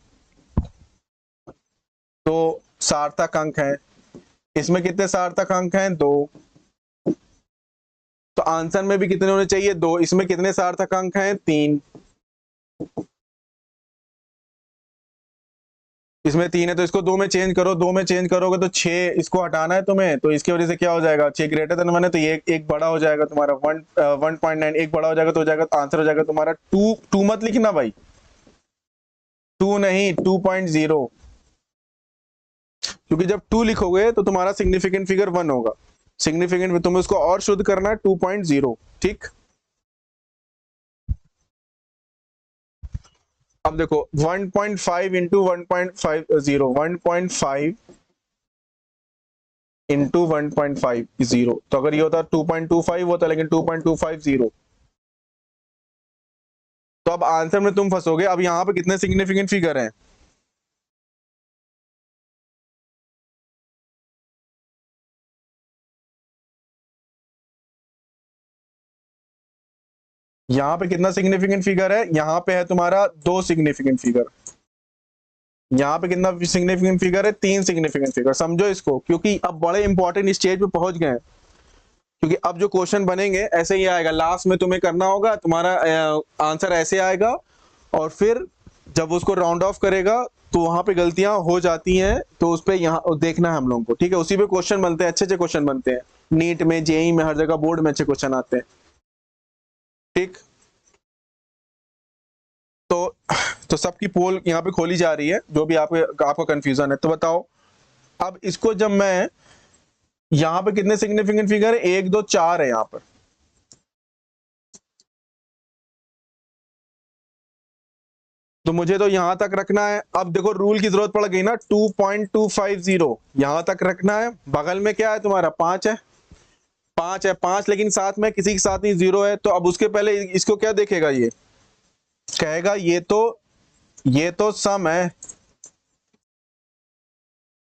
तो सार्थक अंक है। इसमें कितने सार्थक अंक हैं, दो, तो आंसर में भी कितने होने चाहिए, दो। इसमें कितने सार्थक अंक हैं, तीन, इसमें तीन है, तो इसको दो में चेंज करो, दो में चेंज करोगे तो छह, इसको हटाना है तुम्हें, तो इसकी वजह से क्या हो जाएगा, छह ग्रेटर देन वन है, तो ये एक बड़ा हो जाएगा तुम्हारा 1.9, एक बड़ा हो जाएगा, तो हो जाएगा, आंसर हो जाएगा तुम्हारा टू। टू मत लिखना भाई, टू नहीं 2.0, क्योंकि जब टू लिखोगे तो तुम्हारा सिग्निफिकेंट फिगर वन होगा, सिग्निफिकेंट तुम्हें उसको और शुद्ध करना है 2.0, ठीक। अब देखो 1.5 इंटू 1.50, 1.5 इंटू 1.50, तो अगर ये होता 2.25 होता, लेकिन 2.250, तो अब आंसर में तुम फंसोगे। अब यहां पे कितने सिग्निफिकेंट फिगर हैं, यहां पे कितना सिग्निफिकेंट फिगर है, यहां पे है तुम्हारा दो सिग्निफिकेंट फिगर, यहां पे कितना सिग्निफिकेंट फिगर है, तीन सिग्निफिकेंट फिगर। समझो इसको, क्योंकि अब बड़े इंपॉर्टेंट स्टेज पे पहुंच गए हैं, क्योंकि अब जो क्वेश्चन बनेंगे ऐसे ही आएगा, लास्ट में तुम्हें करना होगा, तुम्हारा आंसर ऐसे आएगा, और फिर जब उसको राउंड ऑफ करेगा तो वहां पे गलतियां हो जाती हैं, तो उस पे यहाँ देखना है हम लोगों को, ठीक है। उसी पे क्वेश्चन बनते हैं, अच्छे अच्छे क्वेश्चन बनते हैं, नीट में, जेई में, हर जगह बोर्ड में अच्छे क्वेश्चन आते हैं, ठीक। तो सबकी पोल यहाँ पे खोली जा रही है, जो भी आपको कंफ्यूजन है, तो बताओ। अब इसको जब मैं, यहाँ पे कितने सिग्निफिकेंट फिगर है, एक, दो, चार है यहाँ पर, तो मुझे तो यहां तक रखना है। अब देखो रूल की जरूरत पड़ गई ना, 2.250 यहां तक रखना है। बगल में क्या है तुम्हारा, पांच है, पांच है, पांच, लेकिन साथ में किसी के साथ नहीं, जीरो है, तो अब उसके पहले इसको क्या देखेगा, ये कहेगा ये तो सम है।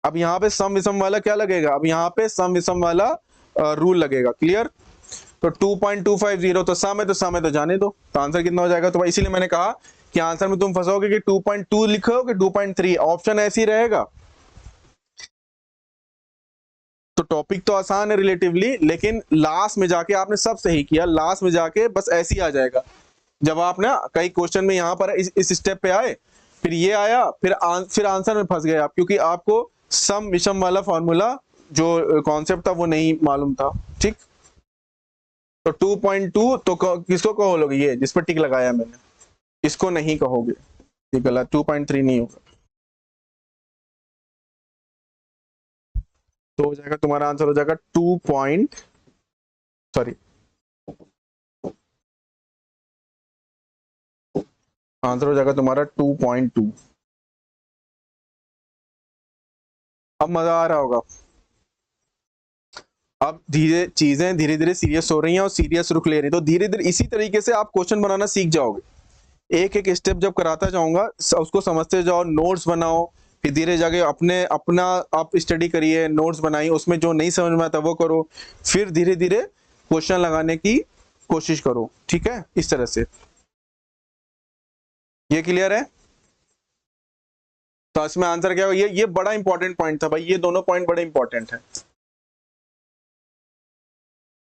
अब यहाँ पे सम विषम वाला क्या लगेगा, अब यहाँ पे सम विषम वाला रूल लगेगा, क्लियर। तो 2.250 तो सम है, तो सम है, तो जाने दो, तो आंसर कितना हो जाएगा। तो इसीलिए मैंने कहा कि आंसर में तुम फंसोगे कि 2.2 लिखोगे 2.3, ऑप्शन ऐसे ही रहेगा। तो टॉपिक तो आसान है रिलेटिवली, लेकिन लास्ट में जाके आपने सब सही किया, लास्ट में जाके बस ऐसे ही आ जाएगा। जब आप ना कई क्वेश्चन में यहाँ पर इस स्टेप पे आए, फिर ये आया, फिर आंसर में फंस गए आप, क्योंकि आपको सम विषम वाला फॉर्मूला जो कॉन्सेप्ट था वो नहीं मालूम था, ठीक। तो 2.2 तो किसको कहोगे, ये जिस पर टिक लगाया मैंने, इसको नहीं कहोगे, ये गलत, 2.3 नहीं होगा। तो हो जाएगा तुम्हारा आंसर हो जाएगा आंसर हो जाएगा तुम्हारा 2.2। अब मजा आ रहा होगा। अब चीजें धीरे धीरे सीरियस हो रही हैं और सीरियस रुख ले रही है, तो धीरे धीरे इसी तरीके से आप क्वेश्चन बनाना सीख जाओगे। एक एक स्टेप जब कराता जाऊंगा, उसको समझते जाओ, नोट्स बनाओ, फिर धीरे जाके अपना आप स्टडी करिए, नोट्स बनाइए, उसमें जो नहीं समझ में आता वो करो, फिर धीरे धीरे क्वेश्चन लगाने की कोशिश करो, ठीक है, इस तरह से। ये क्लियर है। तो इसमें आंसर क्या होगा, ये बड़ा इंपॉर्टेंट पॉइंट था भाई, ये दोनों पॉइंट बड़े इंपॉर्टेंट है।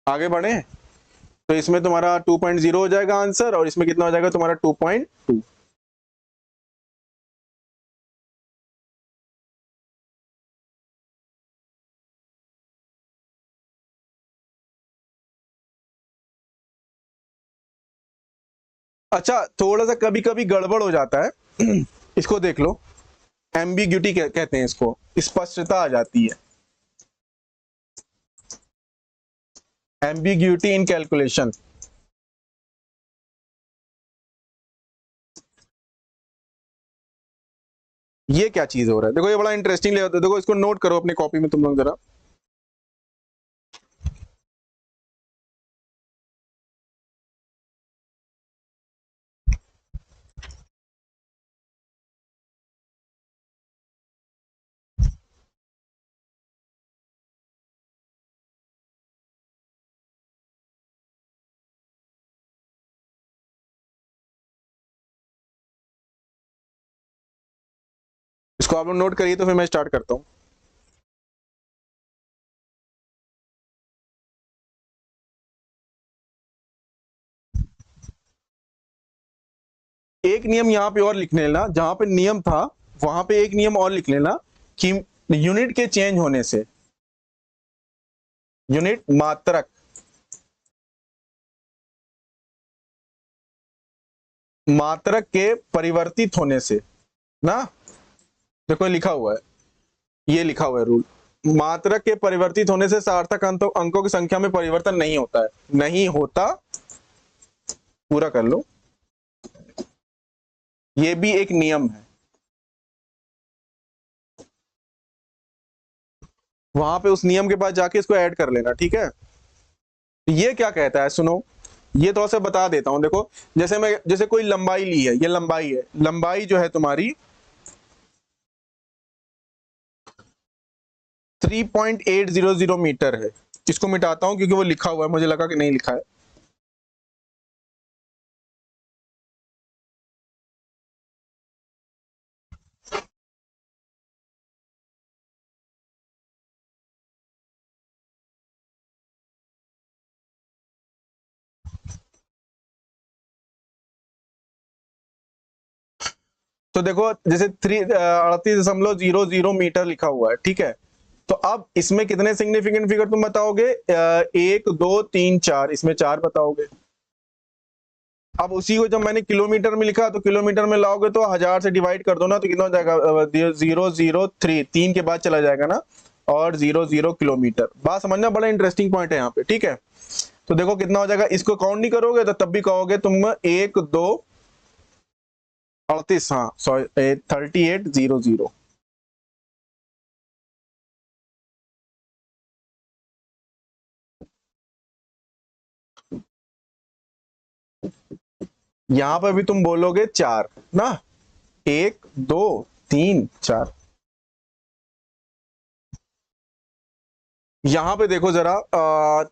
आगे बढ़े, तो इसमें तुम्हारा 2.0 हो जाएगा आंसर, और इसमें कितना हो जाएगा तुम्हारा 2.2। अच्छा, थोड़ा सा कभी कभी गड़बड़ हो जाता है इसको देख लो, एम्बिग्यूटी कहते हैं इसको, स्पष्टता आ जाती है, एम्बिग्यूटी इन कैलकुलेशन। ये क्या चीज हो रहा है, देखो ये बड़ा इंटरेस्टिंग ले, देखो इसको नोट करो अपनी कॉपी में तुम लोग जरा। इसको आप लोग नोट करिए, तो फिर मैं स्टार्ट करता हूं। एक नियम यहां पे और लिख लेना, जहां पे नियम था वहां पे एक नियम और लिख लेना कि यूनिट के चेंज होने से, यूनिट मात्रक मात्रक के परिवर्तित होने से ना, देखो लिखा हुआ है, ये लिखा हुआ है रूल, मात्रक के परिवर्तित होने से सार्थक अंकों की संख्या में परिवर्तन नहीं होता है, नहीं होता, पूरा कर लो, ये भी एक नियम है। वहां पे उस नियम के पास जाके इसको ऐड कर लेना, ठीक है। ये क्या कहता है सुनो, ये थोड़ा सा बता देता हूं, देखो जैसे कोई लंबाई ली है, ये लंबाई है, लंबाई जो है तुम्हारी 3.800 मीटर है। इसको मिटाता हूं क्योंकि वो लिखा हुआ है, मुझे लगा कि नहीं लिखा है। तो देखो जैसे 38.00 मीटर लिखा हुआ है, ठीक है। तो अब इसमें कितने सिग्निफिकेंट फिगर तुम बताओगे, 1 2 3 4, इसमें 4 बताओगे। अब उसी को जब मैंने किलोमीटर में लिखा तो किलोमीटर में लाओगे तो 1000 से डिवाइड कर दो ना, तो कितना हो जाएगा, 003, 3 के बाद चला जाएगा ना, और 00 किलोमीटर। बात समझना, बड़ा इंटरेस्टिंग पॉइंट है यहाँ पे, ठीक है। तो देखो कितना हो जाएगा, इसको काउंट नहीं करोगे तो तब भी कहोगे तुम 1 2 38, हाँ सॉरी 3800। यहां पर भी तुम बोलोगे 4 ना, 1 2 3 4। यहां पे देखो जरा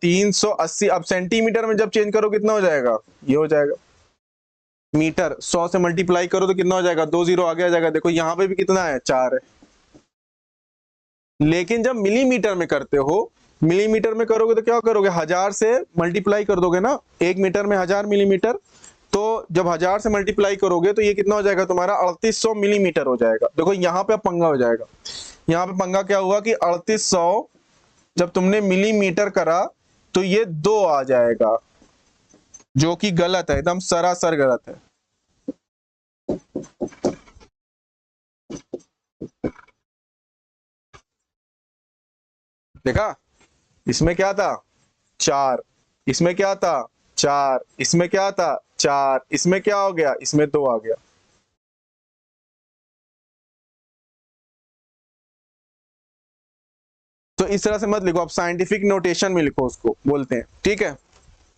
380, अब सेंटीमीटर में जब चेंज करो कितना हो जाएगा, ये हो जाएगा मीटर, 100 से मल्टीप्लाई करो तो कितना हो जाएगा, 2 जीरो आगे आ जाएगा। देखो यहां पे भी कितना है, 4 है। लेकिन जब मिलीमीटर में करते हो, मिलीमीटर में करोगे तो क्या करोगे, 1000 से मल्टीप्लाई कर दोगे ना, 1 मीटर में 1000 मिलीमीटर। तो जब 1000 से मल्टीप्लाई करोगे तो ये कितना हो जाएगा तुम्हारा, 3800 मिलीमीटर हो जाएगा। देखो यहाँ पे पंगा हो जाएगा, यहाँ पे पंगा क्या हुआ कि 3800 जब तुमने मिलीमीटर करा तो ये 2 आ जाएगा, जो कि गलत है, एकदम सरासर गलत है। देखा, इसमें क्या था 4, इसमें क्या था 4, इसमें क्या था 4, इसमें क्या हो गया, इसमें 2 आ गया। तो इस तरह से मत लिखो, आप साइंटिफिक नोटेशन में लिखो, उसको बोलते हैं, ठीक है।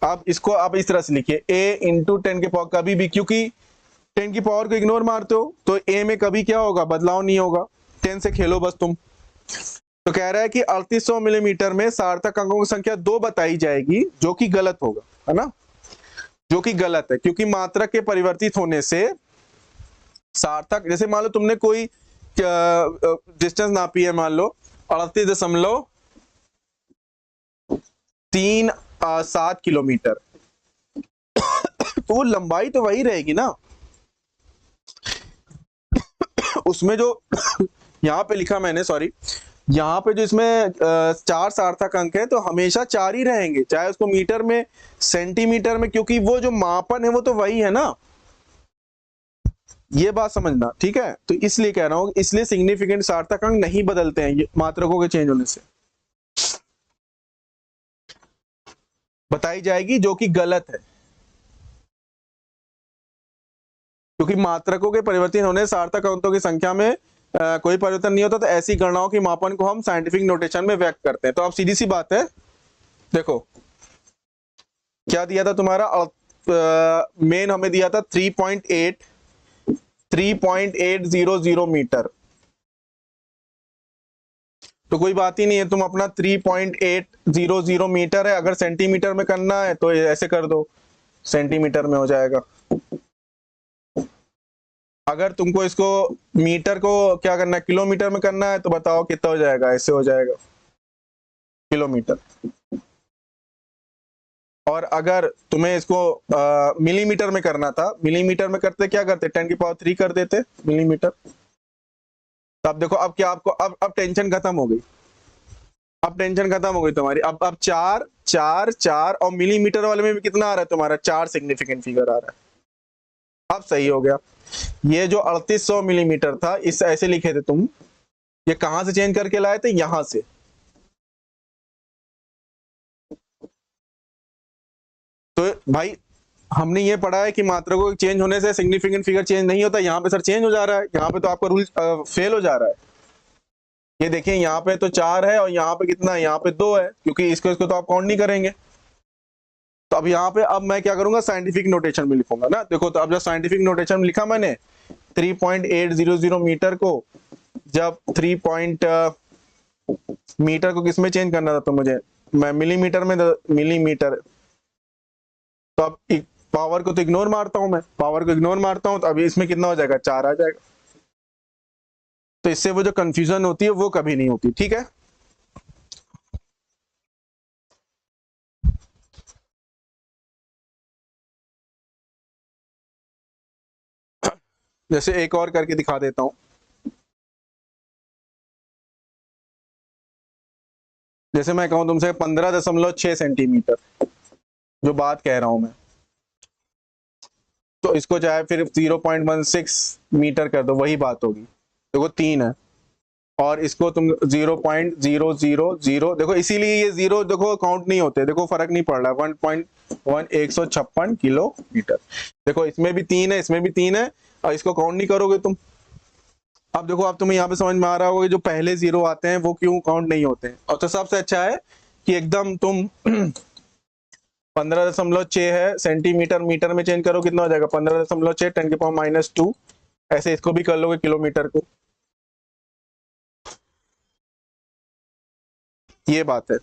आप इसको आप इस तरह से लिखिए, a इंटू 10 के पावर, कभी भी, क्योंकि 10 की पावर को इग्नोर मारते हो तो a में कभी क्या होगा, बदलाव नहीं होगा, 10 से खेलो बस तुम। तो कह रहा है कि 3800 मिलीमीटर में सार्थक अंकों की संख्या 2 बताई जाएगी, जो कि गलत होगा, है ना, जो कि गलत है, क्योंकि मात्रक के परिवर्तित होने से सार्थक, जैसे मान लो तुमने कोई डिस्टेंस नापी है, मान लो 38.37 किलोमीटर, तो वो लंबाई तो वही रहेगी ना। उसमें जो यहाँ पे लिखा मैंने, सॉरी, यहाँ पे जो इसमें 4 सार्थक अंक है तो हमेशा 4 ही रहेंगे, चाहे उसको मीटर में सेंटीमीटर में, क्योंकि वो जो मापन है वो तो वही है ना, ये बात समझना, ठीक है। तो इसलिए कह रहा हूं, इसलिए सिग्निफिकेंट सार्थक अंक नहीं बदलते हैं ये मात्रकों के चेंज होने से, बताई जाएगी, जो कि गलत है, क्योंकि मात्रकों के परिवर्तन होने सार्थक अंकों की संख्या में कोई परिवर्तन नहीं होता। तो ऐसी गणनाओं के मापन को हम साइंटिफिक नोटेशन में व्यक्त करते हैं। तो अब सीधी सी बात है, देखो क्या दिया था तुम्हारा, मेन हमें दिया था 3.800 मीटर। तो कोई बात ही नहीं है, तुम अपना 3.800 मीटर है, अगर सेंटीमीटर में करना है तो ऐसे कर दो, सेंटीमीटर में हो जाएगा। अगर तुमको इसको मीटर को क्या करना है, किलोमीटर में करना है, तो बताओ कितना हो जाएगा, ऐसे हो जाएगा किलोमीटर। और अगर तुम्हें इसको मिलीमीटर में करना था, मिलीमीटर में करते क्या करते, 10³ कर देते मिलीमीटर। तो अब देखो, अब क्या आपको अब टेंशन खत्म हो गई, अब टेंशन खत्म हो गई तुम्हारी। अब 4 4 4 और मिलीमीटर वाले में भी कितना आ रहा है तुम्हारा, 4 सिग्निफिकेंट फिगर आ रहा है। अब सही हो गया। ये जो 3800 मिलीमीटर था, इस ऐसे लिखे थे तुम, ये कहां से चेंज करके लाए थे, यहां से। तो भाई हमने ये पढ़ा है कि मात्रा को चेंज होने से सिग्निफिकेंट फिगर चेंज नहीं होता, यहाँ पे सर चेंज हो जा रहा है, यहाँ पे तो आपका रूल फेल हो जा रहा है। ये देखिए, यहाँ पे तो 4 है और यहाँ पे कितना है, यहाँ पे 2 है, क्योंकि इसको तो आप काउंट नहीं करेंगे। तो अब यहाँ पे अब मैं क्या करूंगा, साइंटिफिक नोटेशन में लिखूंगा ना। देखो, तो अब जब साइंटिफिक नोटेशन में लिखा मैंने 3.800 मीटर को, जब 3 मीटर को किसमें चेंज करना था, तो मुझे मैं मिलीमीटर में, मिलीमीटर। तो अब पावर को तो इग्नोर मारता हूं, मैं पावर को इग्नोर मारता हूं, तो अभी इसमें कितना हो जाएगा, 4 आ जाएगा। तो इससे वो जो कंफ्यूजन होती है वो कभी नहीं होती, ठीक है। जैसे एक और करके दिखा देता हूं। जैसे मैं कहूं तुमसे 15.6 सेंटीमीटर, जो बात कह रहा हूं मैं, तो इसको चाहे फिर 0.16 मीटर कर दो, वही बात होगी। देखो 3 है, और इसको तुम 0.000, देखो इसीलिए ये जीरो देखो काउंट नहीं होते, देखो फर्क नहीं पड़ रहा, 1.156 किलोमीटर। देखो इसमें भी 3 है, इसमें भी 3 है, और इसको काउंट नहीं करोगे तुम। अब देखो, अब तुम्हें यहाँ पे समझ में आ रहा होगा जो पहले 0 आते हैं वो क्यों काउंट नहीं होते हैं। और तो सबसे अच्छा है कि एकदम तुम 15.6 है सेंटीमीटर, मीटर में चेंज करो, कितना हो जाएगा, 15.6 10⁻²। ऐसे इसको भी कर लोगे किलोमीटर को, ये बात है।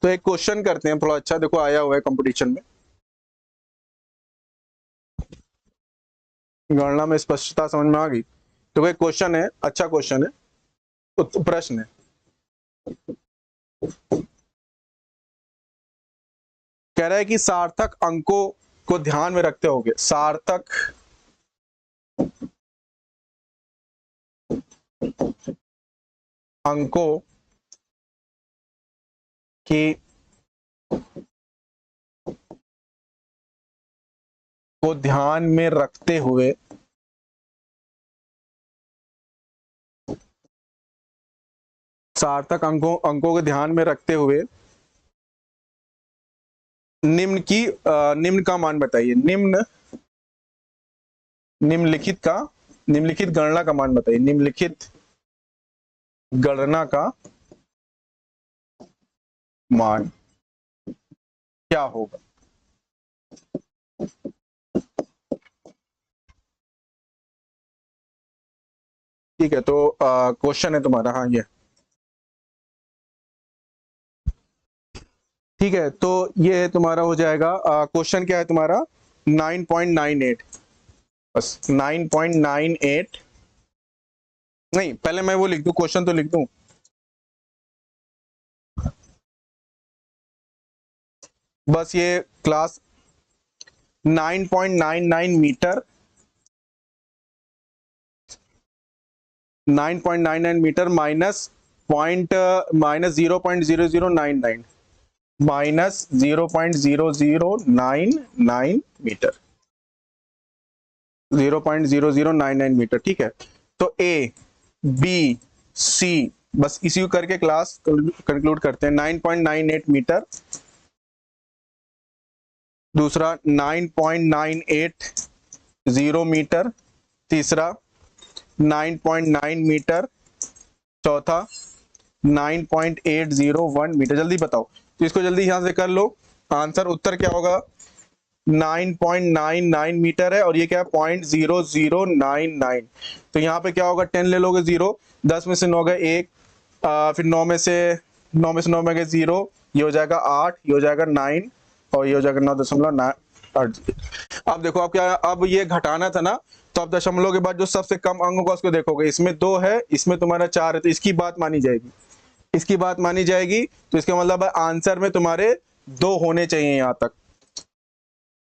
तो एक क्वेश्चन करते हैं थोड़ा अच्छा, देखो आया हुआ है कंपटीशन में, गणना में स्पष्टता समझ में आ गई। तो एक क्वेश्चन है, अच्छा क्वेश्चन है, तो प्रश्न है, कह रहा है कि सार्थक अंकों को ध्यान में रखते होगे, सार्थक अंकों की को ध्यान में रखते हुए सार्थक अंकों को ध्यान में रखते हुए निम्न का मान बताइए, निम्नलिखित गणना का मान बताइए, निम्नलिखित गणना का मान क्या होगा। ठीक है, तो क्वेश्चन है तुम्हारा, हाँ ये ठीक है। तो ये तुम्हारा हो जाएगा, क्वेश्चन क्या है तुम्हारा, 9.98, बस 9.98, नहीं पहले मैं वो लिख दूं, क्वेश्चन तो लिख दूं। बस ये class 9.99 metre, 9.99 metre minus 0.0099, minus 0.0099 metre, 0.0099 metre, ठीक है। तो ए बी सी, बस इसी को करके क्लास कंक्लूड करते हैं। 9.98 मीटर, दूसरा 9.980 मीटर, तीसरा 9.9 मीटर, चौथा 9.801 मीटर। जल्दी बताओ, तो इसको जल्दी यहां से कर लो। आंसर उत्तर क्या होगा? 9.99 मीटर है और ये क्या है? 0.0099। तो यहाँ पे क्या होगा? 10 ले लोगे 0, 10 में से 9 गए 1, फिर 9 में से 9 में गए 0, ये हो जाएगा 8, ये हो जाएगा 9 और ये हो जाएगा 9.8। अब देखो, अब क्या, अब ये घटाना था ना, तो अब दशमलव के बाद जो सबसे कम अंक होगा उसको देखोगे। इसमें 2 है, इसमें तुम्हारा 4 है, तो इसकी बात मानी जाएगी, इसकी बात मानी जाएगी। तो इसका मतलब है आंसर में तुम्हारे 2 होने चाहिए यहां तक।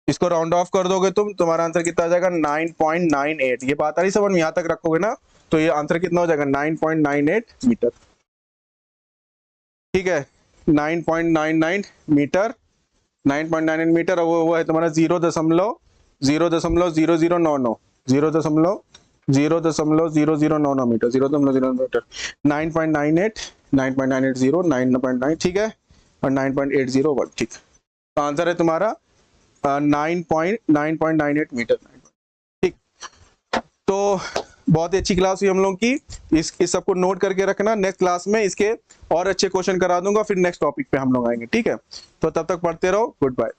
इसको राउंड ऑफ कर दोगे तुम, तुम्हारा आंसर कितना आ जाएगा? 9.98। ये बात आ रही समझ में? यहां तक रखोगे ना तो ये आंसर कितना हो जाएगा? 9.98 मीटर। ठीक है, 9.99 मीटर, 9.99 मीटर। और वो है तुम्हारा 0.000099, 0.0099 मीटर, 0.00 मीटर। 9.98, 9.980, 9.9, ठीक है, और 9.801, ठीक। तो आंसर है तुम्हारा 9.98 मीटर। ठीक, तो बहुत ही अच्छी क्लास हुई हम लोग की। इस सबको नोट करके रखना, नेक्स्ट क्लास में इसके और अच्छे क्वेश्चन करा दूंगा, फिर नेक्स्ट टॉपिक पे हम लोग आएंगे। ठीक है, तो तब तक पढ़ते रहो। Good bye.